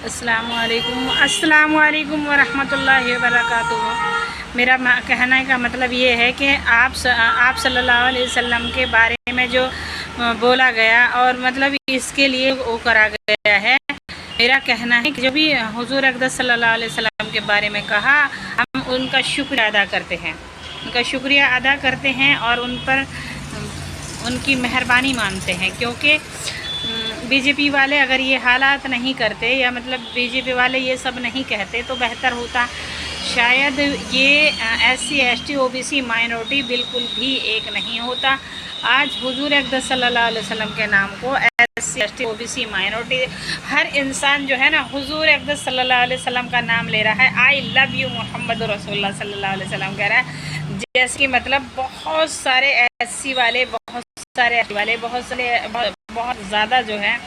अस्सलाम वालेकुम वरहमतुल्लाहि वबरकातुहू। मेरा कहने का मतलब ये है कि आप सल्लल्लाहु अलैहि वसल्लम के बारे में जो बोला गया और मतलब इसके लिए वो करा गया है। मेरा कहना है कि जो भी हुजूर अक़दस सल्लल्लाहु अलैहि वसल्लम के बारे में कहा, हम उनका शुक्रिया अदा करते हैं, और उन पर उनकी मेहरबानी मानते हैं। क्योंकि बीजेपी वाले अगर ये हालात नहीं करते या मतलब बीजेपी वाले ये सब नहीं कहते तो बेहतर होता। शायद ये SC ST OBC माइनॉरिटी बिल्कुल भी एक नहीं होता। आज हुजूर अक़दस सल्लल्लाहु अलैहि वसल्लम के नाम को SC ST OBC माइनॉरिटी हर इंसान जो है ना, हुजूर अक़दस सल्लल्लाहु अलैहि वसल्लम का नाम ले रहा है। आई लव यू मोहम्मद रसूलुल्लाह सल्लल्लाहु अलैहि वसल्लम कह रहा है। जैसे कि मतलब बहुत सारे SC वाले, बहुत सारे ST वाले, बहुत ज़्यादा जो है,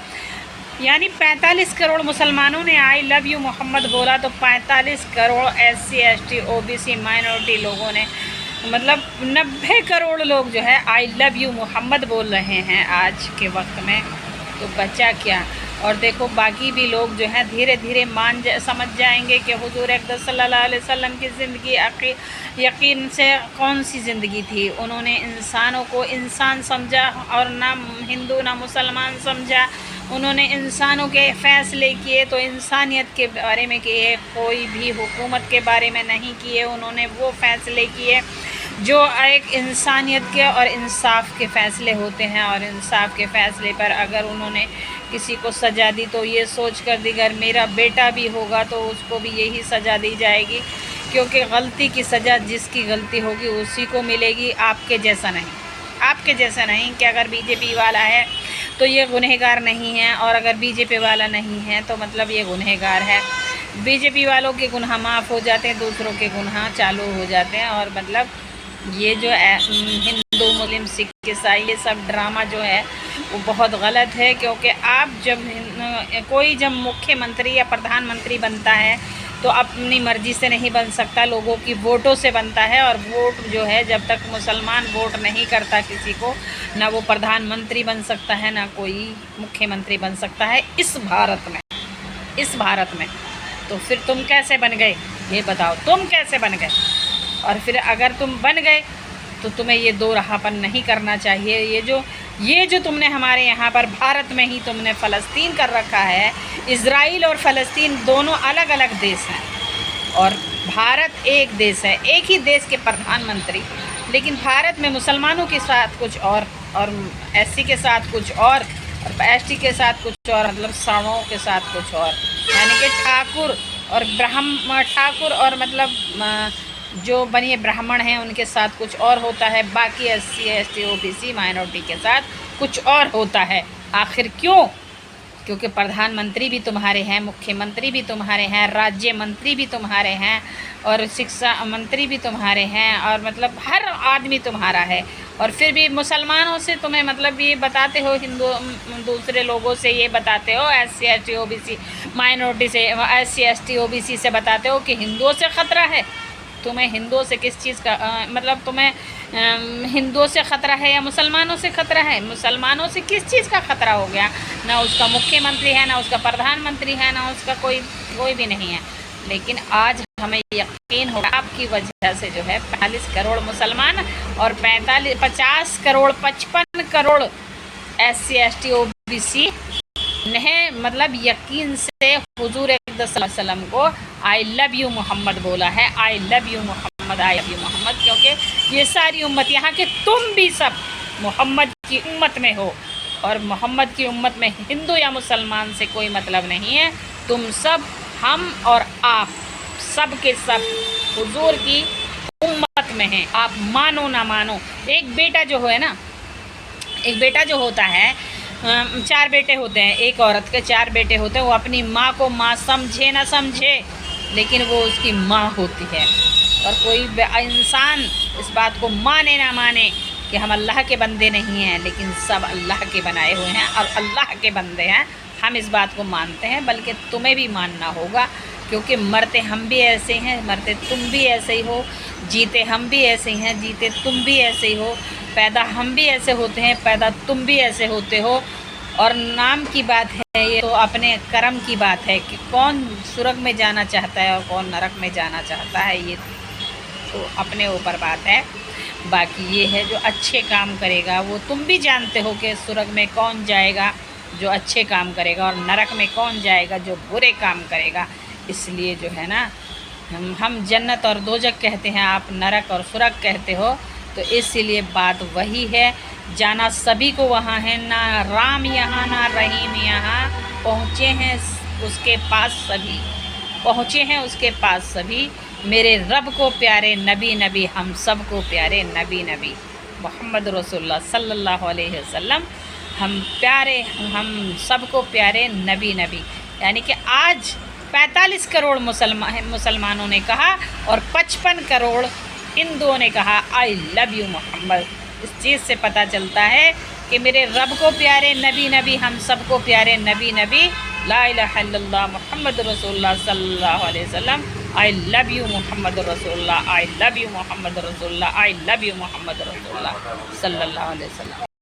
यानी 45 करोड़ मुसलमानों ने आई लव यू मोहम्मद बोला तो 45 crore SC ST OBC minority लोगों ने, मतलब 90 करोड़ लोग जो है आई लव यू मोहम्मद बोल रहे हैं आज के वक्त में। तो बचा क्या। और देखो बाकी भी लोग जो हैं धीरे धीरे समझ जाएंगे कि हुजूर अक़दस सल्लल्लाहु अलैहि वसल्लम की ज़िंदगी यकीन से कौन सी ज़िंदगी थी। उन्होंने इंसानों को इंसान समझा और ना हिंदू ना मुसलमान समझा। उन्होंने इंसानों के फ़ैसले किए तो इंसानियत के बारे में किए, कोई भी हुकूमत के बारे में नहीं किए। उन्होंने वो फ़ैसले किए जो एक इंसानियत के और इंसाफ के फ़ैसले होते हैं। और इंसाफ के फ़ैसले पर अगर उन्होंने किसी को सज़ा दी तो ये सोच कर दी अगर मेरा बेटा भी होगा तो उसको भी यही सज़ा दी जाएगी। क्योंकि गलती की सज़ा जिसकी गलती होगी उसी को मिलेगी, आपके जैसा नहीं कि अगर बीजेपी वाला है तो ये गुनहगार नहीं है, और अगर बीजेपी वाला नहीं है तो मतलब ये गुनहगार है। बीजेपी वालों के गुनाह माफ़ हो जाते हैं, दूसरों के गुनाह चालू हो जाते हैं। और मतलब ये जो हिंदू मुस्लिम सिख ईसाई ये सब ड्रामा जो है वो बहुत गलत है। क्योंकि आप जब मुख्यमंत्री या प्रधानमंत्री बनता है तो अपनी मर्ज़ी से नहीं बन सकता, लोगों की वोटों से बनता है। और वोट जो है जब तक मुसलमान वोट नहीं करता किसी को, ना वो प्रधानमंत्री बन सकता है ना कोई मुख्यमंत्री बन सकता है इस भारत में। तो फिर तुम कैसे बन गए ये बताओ, तुम कैसे बन गए। और फिर अगर तुम बन गए तो तुम्हें ये दो राहपन नहीं करना चाहिए। ये जो तुमने हमारे यहाँ पर भारत में ही तुमने फ़लस्तीन कर रखा है। इज़राइल और फ़लस्तीन दोनों अलग अलग देश हैं और भारत एक देश है, एक ही देश के प्रधानमंत्री। लेकिन भारत में मुसलमानों के साथ कुछ और SC के साथ कुछ और ST के साथ कुछ और, मतलब सावों के साथ कुछ और, यानी कि ठाकुर और मतलब जो बनिए ब्राह्मण हैं उनके साथ कुछ और होता है, बाकी SC ST OBC माइनॉरिटी के साथ कुछ और होता है। आखिर क्यों? क्योंकि प्रधानमंत्री भी तुम्हारे हैं, मुख्यमंत्री भी तुम्हारे हैं, राज्य मंत्री भी तुम्हारे हैं, और शिक्षा मंत्री भी तुम्हारे हैं, और मतलब हर आदमी तुम्हारा है। और फिर भी मुसलमानों से तुम्हें मतलब ये बताते हो, दूसरे लोगों से ये बताते हो, SC ST OBC माइनॉरिटी से, SC ST OBC से बताते हो कि हिंदुओं से ख़तरा है। तुम्हें हिंदुओं से किस चीज़ का मतलब तुम्हें हिंदुओं से ख़तरा है या मुसलमानों से ख़तरा है? मुसलमानों से किस चीज़ का ख़तरा हो गया? ना उसका मुख्यमंत्री है, ना उसका प्रधानमंत्री है, ना उसका कोई भी नहीं है। लेकिन आज हमें यकीन होगा आपकी वजह से जो है 45 करोड़ मुसलमान और 50 crore 55 crore SC ST OBC ने मतलब यकीन से हुजूर अक़दस सल्लल्लाहु अलैहि वसल्लम को आई लव यू मोहम्मद बोला है। I love you Mohammad, I love you Mohammad. क्योंकि ये सारी उम्मत यहाँ के तुम भी सब मोहम्मद की उम्मत में हो, और मोहम्मद की उम्मत में हिंदू या मुसलमान से कोई मतलब नहीं है। तुम सब, हम और आप सब के सब हुजूर की उम्मत में हैं। आप मानो ना मानो, एक बेटा जो होता है, 4 बेटे होते हैं, एक औरत के 4 बेटे होते हैं। वो अपनी माँ को माँ समझे ना समझे, लेकिन वो उसकी माँ होती है। और कोई इंसान इस बात को माने ना माने कि हम अल्लाह के बंदे नहीं हैं, लेकिन सब अल्लाह के बनाए हुए हैं और अल्लाह के बंदे हैं। हम इस बात को मानते हैं, बल्कि तुम्हें भी मानना होगा। क्योंकि मरते हम भी ऐसे हैं, मरते तुम भी ऐसे ही हो, जीते हम भी ऐसे ही हैं, जीते तुम भी ऐसे ही हो, पैदा हम भी ऐसे होते हैं, पैदा तुम भी ऐसे होते हो। اور نام کی بات ہے یہ تو اپنے کرم کی بات ہے کہ کون سرگ میں جانا چاہتا ہے اور کون نرک میں جانا چاہتا ہے، یہ تو اپنے اوپر بات ہے۔ باقی یہ ہے جو اچھے کام کرے گا وہ تم بھی جانتے ہو کہ سرگ میں کون جائے گا جو اچھے کام کرے گا، اور نرک میں کون جائے گا جو برے کام کرے گا۔ اس لیے جو ہے نا ہم جنت اور دوزخ کہتے ہیں، آپ نرک اور سرگ کہتے ہو، تو اس لیے بات وہی ہے، جانا سبھی کو وہاں ہے، نہ رام یہاں نہ رحیم یہاں، پہنچے ہیں اس کے پاس سبھی، پہنچے ہیں اس کے پاس سبھی۔ میرے رب کو پیارے نبی نبی، ہم سب کو پیارے نبی نبی محمد رسول اللہ صلی اللہ علیہ وسلم، ہم سب کو پیارے نبی نبی۔ یعنی کہ آج 45 کروڑ مسلمانوں نے کہا اور 55 کروڑ ہندوؤں نے کہا آئی لو یو محمد۔ اس چیز سے پتہ چلتا ہے کہ میرے رب کو پیارے نبی نبی، ہم سب کو پیارے نبی نبی، لا الہ الا اللہ محمد رسول اللہ صلی اللہ علیہ وسلم، آئی لو یو محمد رسول اللہ، آئی لو یو محمد رسول اللہ، آئی لو یو محمد رسول اللہ صلی اللہ علیہ وسلم۔